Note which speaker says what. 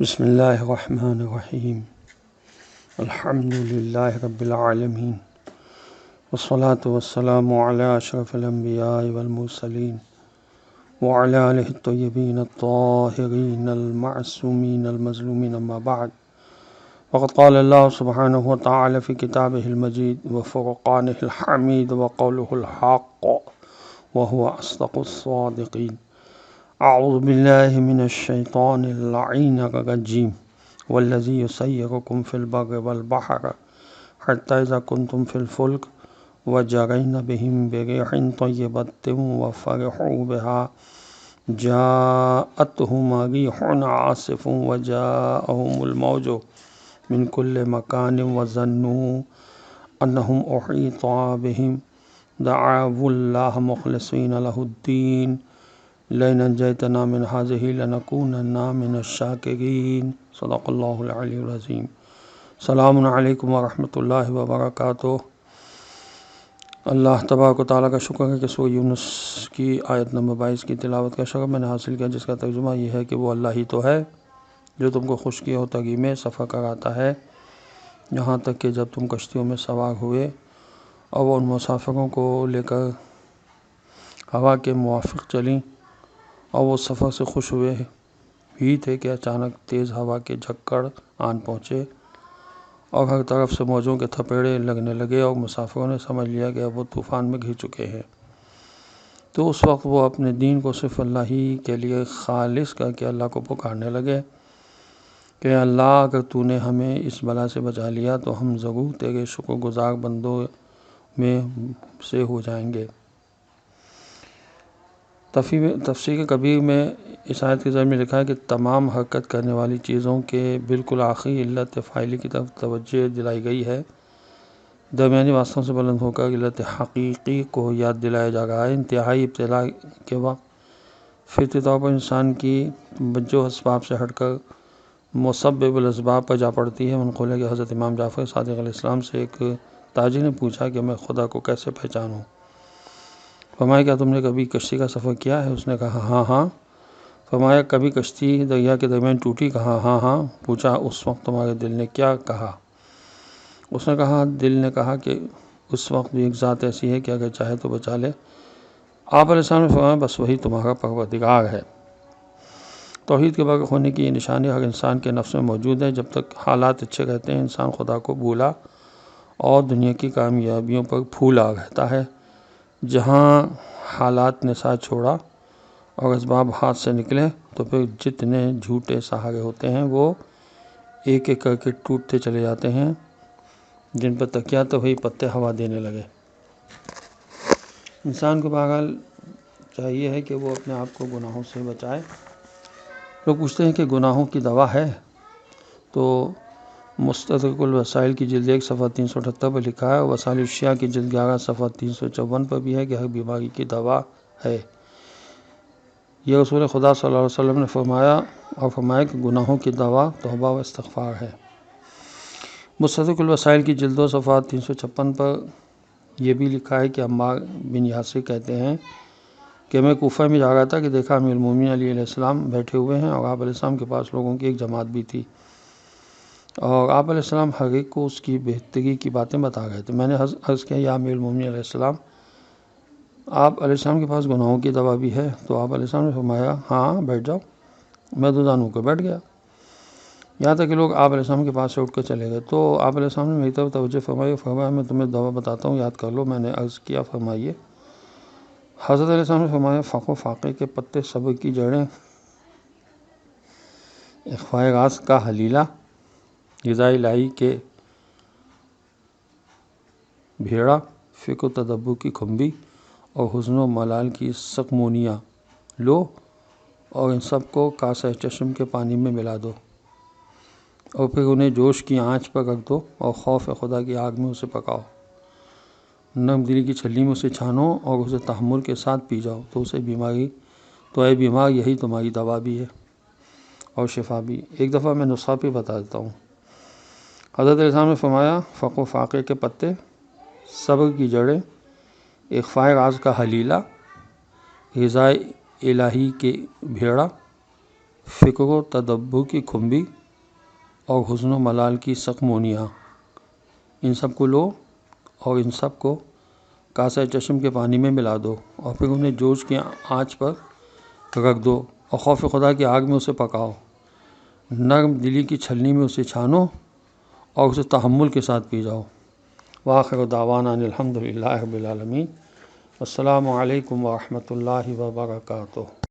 Speaker 1: بسم اللہ الرحمن الرحیم الحمد للہ رب العالمین والصلاة والسلام علی اشرف الانبیاء والمرسلین وعلی آلہ الطیبین الطاہرین المعصومین المظلومین اما بعد وقد قال اللہ سبحانہ وتعالی فی کتابہ المجید وفرقانہ الحمید وقولہ الحق وهو اصدق الصادقین اعوذ باللہ من الشیطان اللعین الرجیم والذی یسیرکم فی البر والبحر حتی اذا کنتم فی الفلک وجرین بهم بريح طیبۃ وفرحوا بها جاءتهم ريح عاصف وجاءهم الموج من كل مكان وظنوا انهم احيط بهم دعوا الله مخلصین له الدین لئن انجیتنا من هذه لنکونن من الشاکرین صدق اللہ العلی العظیم۔ السلام علیکم ورحمۃ اللہ وبرکاتہ۔ اللہ تبارک و تعالیٰ کا شکر ہے کہ سورہ یونس کی آیت نمبر 22 کی تلاوت کا شرف میں نے حاصل کیا، جس کا ترجمہ یہ ہے کہ وہ اللہ ہی تو ہے جو تم کو خشکی اور تری میں سفر کراتا ہے، یہاں تک کہ جب تم کشتیوں میں سوار ہوئے اور وہ ان مسافروں کو لے کر ہوا کے موافق چلیں اور وہ سفر سے خوش ہوئے ہی تھے کہ اچانک تیز ہوا کے جھکڑ آن پہنچے اور ہر طرف سے موجوں کے تھپیڑے لگنے لگے اور مسافروں نے سمجھ لیا کہ اب وہ طوفان میں گھر چکے ہیں۔ تو اس وقت وہ اپنے دین کو صرف اللہ ہی کے لیے خالص کر کے اللہ کو پکارنے لگے کہ اللہ، اگر تو نے ہمیں اس بلا سے بچا لیا تو ہم ضرور تیرے شکر گزار بندوں میں سے ہو جائیں گے۔ تفسیر کبیر میں اس آیت کے ذیل میں لکھا ہے کہ تمام حرکت کرنے والی چیزوں کے بالکل آخری علت فاعلی کی طرف توجہ دلائی گئی ہے، درمیانی واسطوں سے بلند ہو کر علت حقیقی کو یاد دلایا جا رہا ہے۔ انتہائی ابتلا کے وقت فطری طور پر انسان کی توجہ اسباب سے ہٹ کر مسبب الاسباب پر جا پڑتی ہے۔ منقول ہے کہ حضرت امام جعفر صادق علیہ السلام سے ایک تاجر نے پوچھا کہ میں خدا کو کیسے پہچانوں؟ فرمایا کیا تم نے کبھی کشتی کا سفر کیا ہے؟ اس نے کہا ہاں۔ فرمایا کبھی کشتی دریا کے درمیان ٹوٹی؟ کہا ہاں۔ پوچھا اس وقت تمہارے دل نے کیا کہا؟ اس نے کہا دل نے کہا کہ اس وقت بھی ایک ذات ایسی ہے کہ اگر چاہے تو بچا لے۔ آپ علیہ السلام نے فرمایا بس وہی تمہارا پروردگار ہے۔ توحید کے برق ہونے کی یہ نشانی ہر انسان کے نفس میں موجود ہے۔ جب تک حالات اچھے رہتے ہیں انسان خدا کو بھولا اور دنیا کی کامیابیوں پر پھولا رہتا ہے۔ جہاں حالات نے ساتھ چھوڑا اور اسباب ہاتھ سے نکلے تو پھر جتنے جھوٹے سہارے ہوتے ہیں وہ ایک ایک کر کے ٹوٹتے چلے جاتے ہیں، جن پر تکیہ تو وہی پتے ہوا دینے لگے۔ انسان کو بہرحال چاہیے ہے کہ وہ اپنے آپ کو گناہوں سے بچائے۔ لوگ پوچھتے ہیں کہ گناہوں کی دوا ہے؟ تو مستدرک الوسائل کی جلد 1 صفحہ 378 پر لکھا ہے، اور وسائل الشیعہ کی جلد 11 صفحہ 354 پر بھی ہے کہ ہر بیماری کی دوا ہے۔ یہ رسول خدا صلی اللہ علیہ وسلم نے فرمایا کہ گناہوں کی دوا توبہ و استغفار ہے۔ مستدرک الوسائل کی جلد 2 صفحہ 356 پر یہ بھی لکھا ہے کہ عمار بن یاسر کہتے ہیں کہ میں کوفہ میں جا رہا تھا کہ دیکھا امیر المومنین علی علیہ السلام بیٹھے ہوئے ہیں اور آپ علیہ السلام کے پاس لوگوں کی ایک جماعت بھی تھی، اور آپ علیہ السلام ہر ایک کو اس کی بہتری کی باتیں بتا رہے تھے۔ میں نے عرض کیا یا امیر المومنین علیہ السلام، آپ علیہ السلام کے پاس گناہوں کی دوا بھی ہے؟ تو آپ علیہ السلام نے فرمایا ہاں بیٹھ جاؤ۔ میں دو دانوں کو بیٹھ گیا، یہاں تک کہ لوگ آپ علیہ السلام کے پاس سے اٹھ کر چلے گئے۔ تو آپ علیہ السلام نے میری طرف توجہ فرمایا میں تمہیں دوا بتاتا ہوں، یاد کر لو۔ میں نے عرض کیا فرمائیے۔ حضرت علیہ السلام نے فرمایا فق و فاقے کے پتے، صبر کی جڑیں، اخفاء راز کا حلیلہ، رضا الہی کے بھیڑا، فکر و تدبر کی کھمبی اور حزن و ملال کی سقمونیاں لو اور ان سب کو کاسہ چشم کے پانی میں ملا دو اور پھر انہیں جوش کی آنچ پر رکھ دو اور خوف خدا کی آگ میں اسے پکاؤ، نرم دلی کی چھلنی میں اسے چھانو اور اسے تحمل کے ساتھ پی جاؤ تو اے بیمار یہی تمہاری دوا بھی ہے اور شفا بھی۔ ایک دفعہ میں نسخہ بھی بتا دیتا ہوں۔ حضرت علیہ السلام نے فرمایا فق و فاقے کے پتے، صبر کی جڑیں، اخفاء راز کا حلیلہ، رضا الہی کے بھیڑا، فکر و تدبر کی کھمبی اور حزن و ملال کی سقمونیاں، ان سب کو لو اور ان سب کو کاسہ چشم کے پانی میں ملا دو اور پھر انہیں جوش کی آنچ پر رکھ دو اور خوف خدا کی آگ میں اسے پکاؤ، نرم دلی کی چھلنی میں اسے چھانو اور اسے تحمل کے ساتھ پی جاؤ۔ وآخر دعوانا ان الحمد للہ رب العالمین۔ السلام علیکم ورحمۃ اللہ وبرکاتہ۔